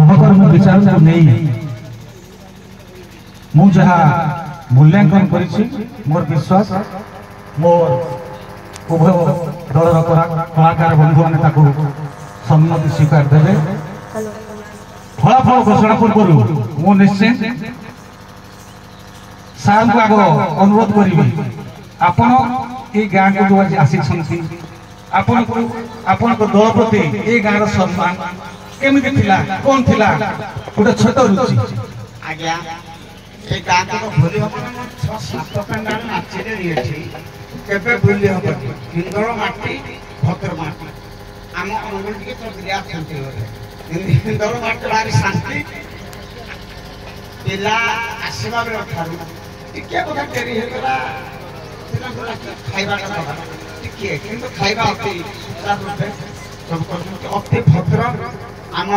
सहकर्मी विचार को नहीं मु जहा मूल्यांकन करिछि मोर विश्वास मोर उभय दलर कलाकार बंधु मैंने सम्मति स्वीकार देवे फलाफल घोषणा पूर्व मु निश्चय सार को आग अनुरोध करी आपण ये गाँव को जो आज आसी आपण को दल प्रति ये गाँव सम्मान केमी कौन थिला गोटे छोट रुचि आज्ञा ए गाँ को भूली हम 6-7 पेंडाल नाचे केबे भूली हम हिंदोल माटी भद्र माटी आम अनुगुण के चौधरी आसती हिंदोल माटी भारी शांति पिला आसवा बेल ठारू टिके बोधा डेरी होगला खाइबा टिके किंतु खाइबा अति सब अति भद्र आम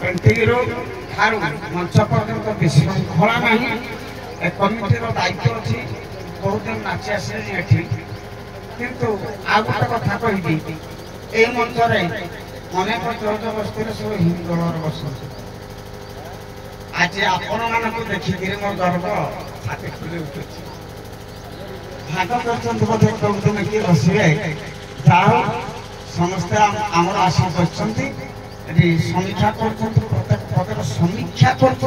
पेंटिंगरो ठारू मंच पर्यंत विशृंखला नहीं ए कमिटीर दायित्व अच्छी बहुत दिन नाची आसे किंतु आ गोटे कथा कहि ए मंच रे अनेक चौद बस्ती सब हिंदोलर बस आज आपण मानक देखिक मोर गर्व छाती फुली उठुଛି भाग करछन बोधे कौन किए बसवे जाओ समस्ते आमर आशा करछंती समीक्षा कर समीक्षा करटा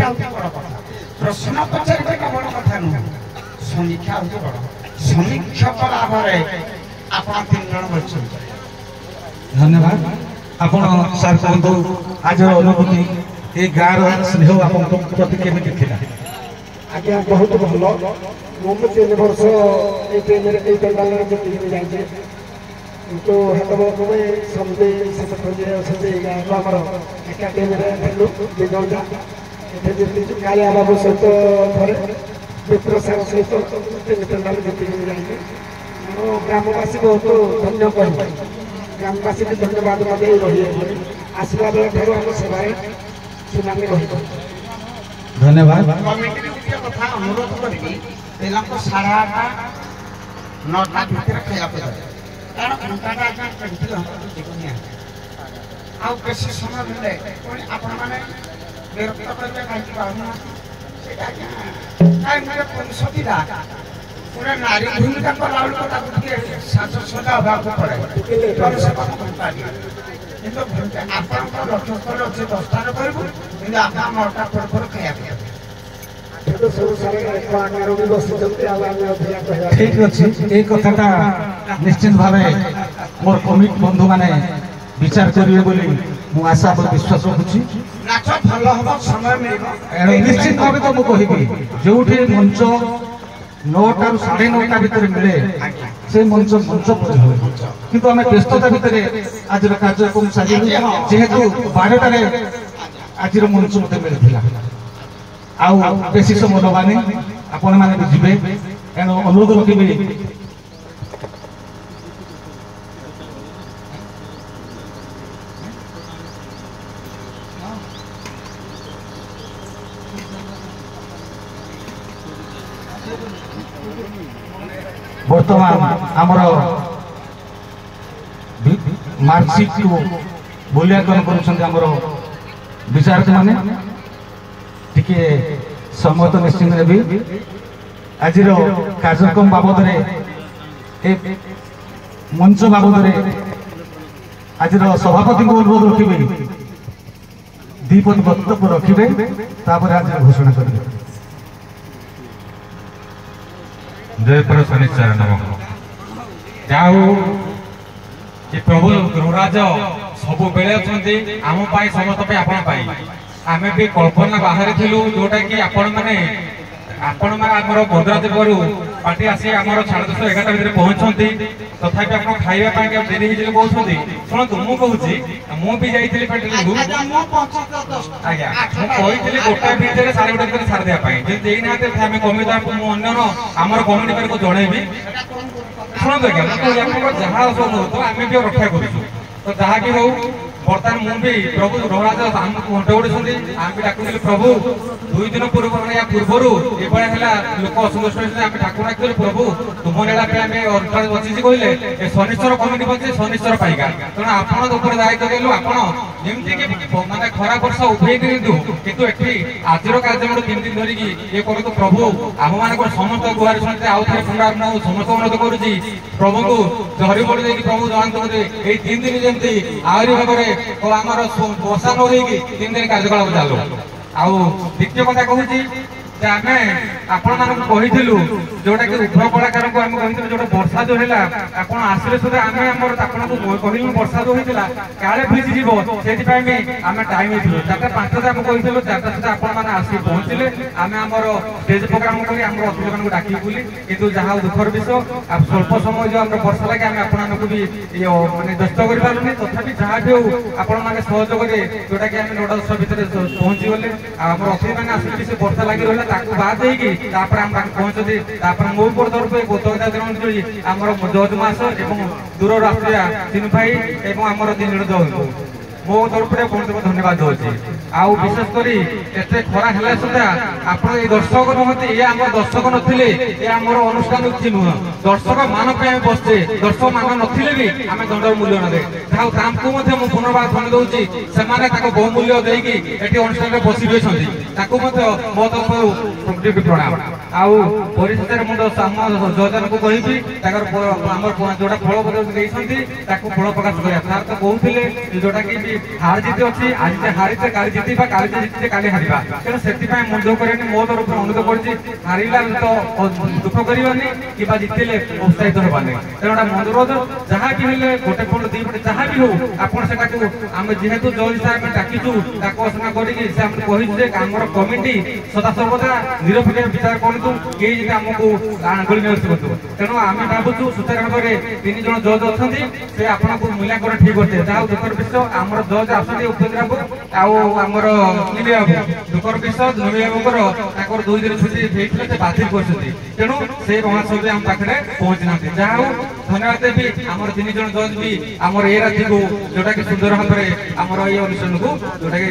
हूँ बड़ कथा प्रश्न पचारे बड़ कथा नुह समीक्षा हूँ बड़ समीक्षक लाभ आप 3 जन बच्चे धन्यवाद आपण सार कहतु आज अनुभूति ये गाँव स्नेह आप प्रति केमी थिला आज्ञा बहुत भल मुझे 3 वर्ष जाए तो हाथ में समझे गाँव एकाडेमी दिगंजा ये कालिया बाबू सहित थे मित्र सार सहित 3 पेंडाल जीति जाए ग्रामवासी बहुत धन्य कह ग्रामवासी भी धन्यवाद रही आसवा बेल आम सेवाएं सुनामी रही धन्यवाद कमिटी कथा अनुरोध करी पिला 8:30 9टा भितर खाया कारण घंटाटा पेंटिंग हम जीवनिया आ बेसी समय मिले आपण माने विरक्त करके कहीं पाउना सेटा काय मेरे पंसतीला पूरा नारी भूमिका कलाउल को ताके साज सजा अभाव पड़े तो से घंटा किंतु आपण को लक्ष्य कर अच्छे 10टा करबो किंतु आपण 9टा पर खाया ठीक अच्छे ये कथाटा निश्चित भाव मोर कमिट बंधु माने विचार करेंगे बोली मु आशा और विश्वास रखुची नाच भल हम समय मिल निश्चित भाव तो मुझे कहबी जो मंच 9टा ରୁ 9:30 भितर मिले से मंच मंच पर किंतु आम व्यस्तता भितर आज कार्यक्रम साजिलु जेहेतु 12टारे आज मंच मत मिलता आउ बेसी समय नबानी आपण माने भी जिबे एनो अनुरोध रखिबे वर्तमान आमर मार्कशीट को मूल्यांकन कर विचारक माने टिके समय तो निश्चित नेबी आज कार्यक्रम बाबद मंच बाबद आज सभापति को अनुरोध रखिए 2 पद वक्तव्य रखिए आज घोषणा करेंगे जय पर शनिचर नमः जाऊ कि प्रभु गृहराज सब बेले अच्छे आम समस्त आम भी कल्पना बाहर थिलु जोटा कि आपण माने आमर बदराजपुर पार्टी आसी आम 11:30 भितर पहुंचती तथापि आप खाइबा डेरी हो कहते शुणु मु कहूँ मुझे जाइए पेट्रोल आज्ञा मुझे गोटा भितर 1:30 भितर सारी देवाई देना आम कमिटी आमर कमिटी को जनइबी शुणु आज्ञा जहाँ सब हो तो आम भी रक्षा करूँ तो जहाँ भी हो ବର୍ତ୍ତମାନ ମୁଁ ବି ପ୍ରଭୁ ଗ୍ରହରାଜ ଆମକୁ ଘଣ୍ଟ ଉଡୁଛନ୍ତି ଆମେ ବି ଡାକୁଥିଲୁ ପ୍ରଭୁ 2 ଦିନ ପୂର୍ବରୁ ମାନେ ପୂର୍ବରୁ ଏଭଳିଆ ହେଲା ଲୋକ ଅସନ୍ତୁଷ୍ଟ ହୋଇଛନ୍ତି ଆମେ ଠାକୁର ଡାକିଥିଲୁ ପ୍ରଭୁ ତୁମ ନେଲା ପାଇଁ ଆମେ ଅର୍ଥାତ ବସିଛି କହିଲେ ଏ ଶନିଶ୍ଚର କମିଟି ବସିଛି ଶନିଶ୍ଚର ପାଇକା ତେଣୁ ଆପଣଙ୍କ ଉପରେ ଦାୟିତ୍ୱ ଦେଲୁ ଆପଣ ଯେମିତିକି ମାନେ ଖରା ବର୍ଷା ଉଭେଇ ଦିଅନ୍ତୁ କିନ୍ତୁ ଏଠି ଆଜିର କାର୍ଯ୍ୟକ୍ରମ 3 ଦିନ ଧରିକି ଇଏ କରନ୍ତୁ ପ୍ରଭୁ ଆମମାନଙ୍କର ସମସ୍ତ ଗୁହାରି ଶୁଣିତେ ଆଉ ଥରେ ପୁନରାବୃତ୍ତି ମୁଁ ସମସ୍ତ ଅନୁରୋଧ କରୁଛି ପ୍ରଭୁଙ୍କୁ ଧରି ମୋଡ଼ି ଦେଇକି ପ୍ରଭୁ ଜଣାନ୍ତୁ ଏଇ 3 ଦିନ ଯେମିତି ଆହୁରି ଭାବରେ ଆମର ବର୍ଷା ନ ହେଇକି 3 ଦିନ କାର୍ଯ୍ୟକଳାପ ଚାଲୁ ଆଉ ଦ୍ୱିତୀୟ କଥା କହୁଛି ଯେ ଆମେ ଆପଣମାନଙ୍କୁ କହିଥିଲୁ ଯୋଉଟାକି ଉଭୟ କଳାକାରଙ୍କୁ ଆମେ କହିଥିଲୁ ଯୋଉଟା ବର୍ଷା ଯୋଉ ହେଲା ଆପଣ ଆସିଲେ ସୁଦ୍ଧା ଆମେ ଆମର ଆପଣଙ୍କୁ କହିଲୁ ବର୍ଷା ଯୋଉ ହେଇଥିଲା କାଳେ ଭିଜିଯିବ ସେଥିପାଇଁ ଆମେ ଟାଇମ୍ ହେଇଥିଲୁ 4:05 ଆମେ କହିଥିଲୁ 4ଟା ସୁଦ୍ଧା ଆପଣମାନେ ଆସି ପହଞ୍ଚିଲେ ଆମେ ଆମର ଷ୍ଟେଜ ପ୍ରୋଗ୍ରାମ କରି ଆମର ଅତିଥିମାନଙ୍କୁ ଡାକିବୁ ବୋଲି କିନ୍ତୁ ଯାହା ଦୁଃଖର ବିଷୟ ସ୍ୱଳ୍ପ ସମୟ ଯୋଉ ଆମର ବର୍ଷା ଲାଗି ଆମେ ଆପଣମାନଙ୍କୁ ବି ମାନେ ବ୍ୟସ୍ତ କରିପାରିଲୁନି ତଥାପି ଯାହା ବି ହଉ ଆପଣମାନେ ସହଯୋଗରେ ଯୋଉଟାକି ଆମେ 9:10 ଭିତରେ ପହଞ୍ଚିଗଲେ ଆଉ ଆମର ଅତିଥିମାନେ ଆସିକି ସେ ବର୍ଷା ଲାଗି ରହିଲା ତାକୁ ବାଦ ଦେଇକି ତାପରେ ଆମେ ତାକୁ ପହଞ୍ଚନ୍ତି ତାପରେ ମୋ ଉପର ତରଫରୁ କୃତଜ୍ଞତା ଜଣାଉଛି ଆମର ଜଜ ମାସ ଏବଂ ଦୂରରୁ ଆସିଥିବା ତିନି ଭାଇ ଏବଂ ଆମର 3 ଜଣ ଜଜ ମୋ ତରଫରୁ ବହୁତ ଧନ୍ୟବାଦ ଦଉଛି ଆଉ ବିଶେଷ କରି ଏତେ ଖରା ହେଲା ସୁଦ୍ଧା ଆପଣ ଏଇ ଦର୍ଶକ ନୁହନ୍ତି ଏ ଆମର ଦର୍ଶକ ନଥିଲେ ଏ ଆମର ଅନୁଷ୍ଠାନ କିଛି ନୁହଁ ଦର୍ଶକ ମାନ ପାଇଁ ଆମେ ବସିଛେ ଦର୍ଶକ ମାନ ନଥିଲେ ବି ଆମେ ଦଣ୍ଡର ମୂଲ୍ୟ ନ ଦେ ଯାହା ତାଙ୍କୁ ମଧ୍ୟ ମୁଁ ପୁନର୍ବାର ଧନ୍ୟ ଦଉଛି ସେମାନେ ତାଙ୍କ ବହୁମୂଲ୍ୟ ଦେଇକି ଏଠି ଅନୁଷ୍ଠାନରେ ବସି ରହିଛନ୍ତି ତାକୁ ମଧ୍ୟ ମୋ ତରଫରୁ ପ୍ରଣାମ ଆଉ ପରିଶେଷରେ ମୁଁ ଜଜମାନଙ୍କୁ କହିବି ତାଙ୍କର ଆମର ଯୋଉଟା ଫଳ ଦେଇଛନ୍ତି ତାକୁ ଫଳ ପ୍ରକାଶ କରିବା ତାର ତ କହୁଥିଲେ ଯୋଉଟାକି ହାର ଜିତି ଅଛି ଆଜି ଯେ ହାରିଛେ କାଲି ଜିତିବା କାଲି ଯେ ଜିତିଛେ କାଲି ହାରିବା ତେଣୁ ସେଥିପାଇଁ ମନ ଦୁଃଖ କରିବେନି ମୋ ତରଫରୁ ଅନୁରୋଧ କରୁଛି ହାରିଲା ତ ଦୁଃଖ କରିବାନି କିମ୍ବା ଜିତିଲେ ଉତ୍ସାହିତ ହେବାନି ତେଣୁ ଏଟା ଅନୁରୋଧ ଯାହା ବି ହେଲେ ଗୋଟେ ପଟ 2 ପଟ ଯାହା ବି ହଉ ଆପଣ ସେଟାକୁ ଆମେ ଯେହେତୁ ଜଜ ହିସାବରେ ଆମେ ଡାକିଛୁ ତାକୁ ଆଲୋଚନା କରିକି ସେ ଆମକୁ କହିଛୁ ଯେ ଆମର କମିଟି ସଦାସର୍ବଦା ନିରପେକ୍ଷ ବିଚାର କରନ୍ତୁ କେହି ଯଦି ଆମକୁ ଆଙ୍ଗୁଳି ନେଉଛୁ ତେଣୁ ଆମେ ଭାବୁଛୁ ସୁଚାରୁ ଭାବରେ 3 ଜଣ ଜଜ ଅଛନ୍ତି ସେ ଆପଣଙ୍କୁ ମୂଲ୍ୟାଙ୍କନ ଠିକ ଅଛି ଯାହା ଦୁଃଖର ବିଷୟ ଆମର ଜଜ ଆସନ୍ତି ଉପେନ୍ଦ୍ର ବାବୁ ଆଉ ଆମର ନିମି ବାବୁ ଦୁଃଖର ବିଷୟ ନିମି ବାବୁଙ୍କର ତାଙ୍କର 2 ଦିନ ଛୁଟି ଦେଇଥିଲେ ସେ ବାତିଲ କରିଛନ୍ତି ତେଣୁ ସେ ମହାସଭା ଆମ ପାଖରେ ପହଞ୍ଚି ନାହାନ୍ତି ଯାହା ହଉ ଧନ୍ୟବାଦ ଦେବି ଆମର 3 ଜଣ ଜଜ ବି ଆମର ଏ ରାତିକୁ ଯୋଉଟାକି ସୁନ୍ଦର ଭାବରେ ଆମର ଏଇ ଅନୁଷ୍ଠାନକୁ ଯୋଉଟାକି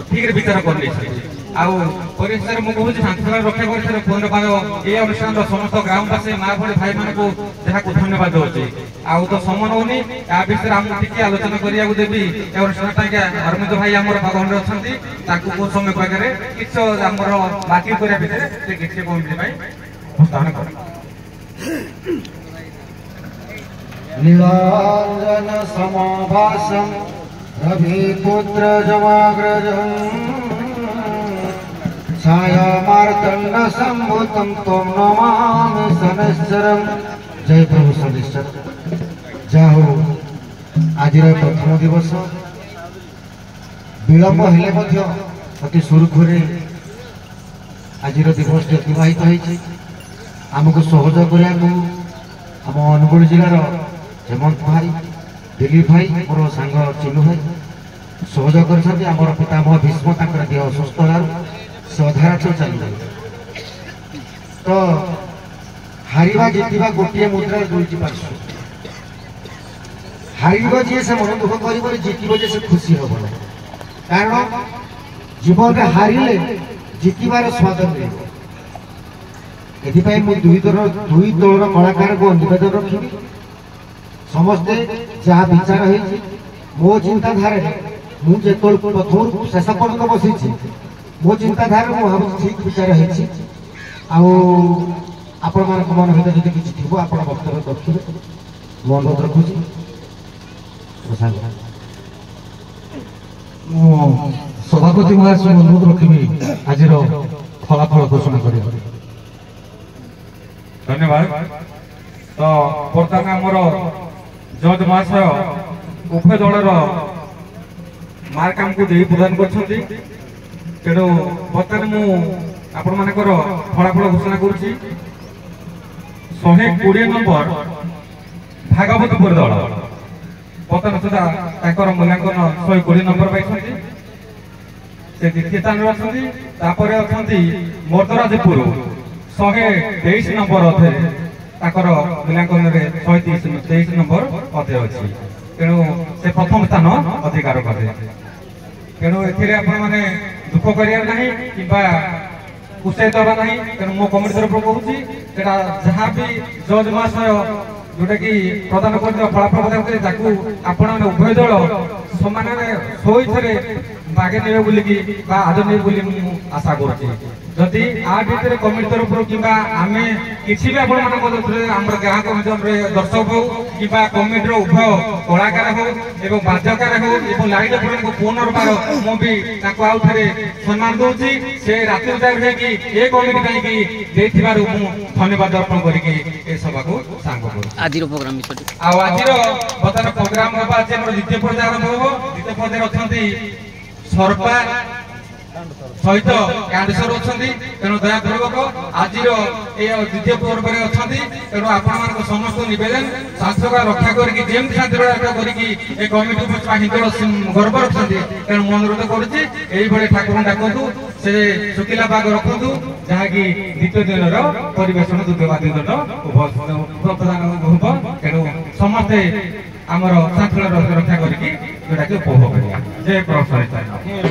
ଠିକରେ ବିଚାର କରିନେଇଛନ୍ତି ଆଉ ପରିଶେଷରେ ମୁଁ କହୁଛି ଶାନ୍ତିଶୃଙ୍ଖଳା ରକ୍ଷା କରିଥିଲେ ପୁନର୍ବାର ଏ ଅନୁଷ୍ଠାନର ସମସ୍ତ ଗ୍ରାମବାସୀ ମା ଭଳି ଭାଇମାନଙ୍କୁ ଯାହାକୁ ଧନ୍ୟବାଦ ଦଉଛି ଆଉ ତ ସମୟ ନଉନି ୟା ବିଷୟରେ ଆମକୁ ଟିକେ ଆଲୋଚନା କରିବାକୁ ଦେବି ଏ ଅନୁଷ୍ଠାନ ପାଇଁ ଅରବିନ୍ଦ ଭାଇ ଆମର ଭଗବାନରେ ଅଛନ୍ତି ତାଙ୍କୁ ବହୁତ ସମୟ ପାଖରେ କିଛି ଆମର ବାତିଲ କରିବା ଭିତରେ ସେ କିଛି କମିଟି ପାଇଁ ଉପସ୍ଥାପନ କରେ नीलाञ्जन समाभासं रविपुत्र जमाग्रजं छायामार्तण्ड सम्भूतं त्वं नमामि शनैश्चरं जय प्रभु शनैश्चर जाहो आज प्रथम दिवस विलंब हेले मध्य अति सुरुखुरे आज दिवस अतिबाहित होइछि आमको सहयोग करिया आम अनुगुल जिलार हेमंत भाई दिलीप भाई मोर सांग चिन्नू भाई सहयोग कर पितामह भीष्म देह असुस्थ से अधारा चली तो हारिबा जितिबा गोटे मुद्रा दुईटी पार्श्व हारिबा जी से मन दुख कर जितब जे से खुशी हम कारण जीवन में हारिले जितबार स्वाद मिले एथिपाई दुई दलर कलाकार को निवेदन रखी समस्ते जहाँ विचार हो मो चिंताधारा मुझे प्रथम शेष पर्यटन बसी मो चिंताधारा मुझे भाव ठीक विचार आपण मान मन भर जो किसी थी आप वक्तव्य रखिए मो अनुरोध रखुची सभापति महाशय अनुरोध रखी आज फलाफल घोषणा कर धन्यवाद तो बर्तमान आमर जज महाशय उभय दलर मार्क आमको दे प्रदान कर तेणु बर्तमान मु आपण मानकर फलाफल घोषणा करुच्ची 120 नंबर भागवतपुर दल बर्तमान सुधा मूल्यांकन 120 नंबर पाई से द्वितीय स्थान अच्छा मर्दराजपुर 123 नंबर मूल्यांकन 123 नंबर अच्छी ତେଣୁ ସେ ପ୍ରଥମ ସ୍ଥାନ ଅଧିକାର କଲେ। ତେଣୁ ଏଥିରେ ଆପଣମାନେ ଦୁଃଖ କରିବାର ନାହିଁ କିମ୍ବା ଉତ୍ସାହିତ ହେବା ନାହିଁ। ତେଣୁ ମୋ କମିଟି ତରଫରୁ କହୁଛି ସେଟା ଯାହା ବି ଜଜ୍ ମହାଶୟ ଯୋଉଟା କି ପ୍ରଦାନ କରିଥିବା ଫଳାଫଳ ପ୍ରଦାନ କରି ତାକୁ ଆପଣମାନେ ଉଭୟ ଦଳ ସମାନରେ ସ୍ୱଇଚ୍ଛାରେ ବାଗେ ନେବେ ବୋଲିକି ବା ଆଦର ନେବେ ବୋଲି ମୁଁ ଆଶା କରୁଛି। ଯଦି ଆ ଭିତରେ କମିଟି ତରଫରୁ କିମ୍ବା ଆମେ କିଛି ବି ଆପଣମାନଙ୍କ ତରଫରୁ ଆମର ଗ୍ରାହକ ଅଞ୍ଚଳରେ ଦର୍ଶକ ହଉ କିମ୍ବା କମିଟିର ଉଭୟ କଳାକାର ହଉ ଏବଂ ବାଦ୍ୟକାର ହଉ ଏବଂ ଲାଇଟ୍ ଅପରେଟରଙ୍କୁ ପୁନର୍ବାର ମୁଁ ବି ତାଙ୍କୁ ଆଉ ଥରେ ସମ୍ମାନ ଦଉଛି। ସେ ରାତି ଉଜାଗର ହେଇକି ଏ କମିଟି ପାଇଁକି ଦେଇଥିବାରୁ ମୁଁ ଧନ୍ୟବାଦ ଅର୍ପଣ କରିକି ଏ ସଭାକୁ ସାଙ୍ଗ କରୁଛି। ଆଜିର ପ୍ରୋଗ୍ରାମ ବିଷୟରେ ଆଉ ଆଜିର ବର୍ତ୍ତମାନ ପ୍ରୋଗ୍ରାମ ହବ ଆଜି ଆମର ଦ୍ୱିତୀୟ ପର୍ଯ୍ୟାୟ ଆରମ୍ଭ ହବ। ଦ୍ୱିତୀୟ ପର୍ଯ୍ୟାୟରେ ଅଛନ୍ତି ସରପା ସହିତ କାଣ୍ଡେଶ୍ୱର ଅଛନ୍ତି। ତେଣୁ ଦୟାପୂର୍ବକ ଆଜିର এই দ্বিতীয় পর্ବରେ ଅଛନ୍ତି। ତେଣୁ ଆପଣମାନଙ୍କ ସମସ୍ତ ନିବେଦନ ଶାନ୍ତିଶୃଙ୍ଖଳା ରକ୍ଷା କରିକି ଯେମିତି ଶାନ୍ତିଶୃଙ୍ଖଳା ରକ୍ଷା କରିକି ଏ କମିଟି ଉପରେ ହିନ୍ଦୁର ଗର୍ବ ରଖୁଛନ୍ତି। ତେଣୁ ମୁଁ ଅନୁରୋଧ କରୁଛି ଏଇଭଳି ଠାକୁରଙ୍କୁ ଡାକନ୍ତୁ, ସେ ଶୁଖିଲା ପାଗ ରଖନ୍ତୁ, ଯାହାକି ଦ୍ୱିତୀୟ ଦିନର ପରିବେଷଣ ଦ୍ୱିତୀୟ ଦିନର ଉପପ୍ରଦାନ ହବ। ତେଣୁ ସମସ୍ତେ ଆମର ଶାନ୍ତିଶୃଙ୍ଖଳା ରକ୍ଷା କରିକି ଯୋଉଟାକି ଉପଭୋଗ କରିବା। ଜୟ ପ୍ରଭୁ।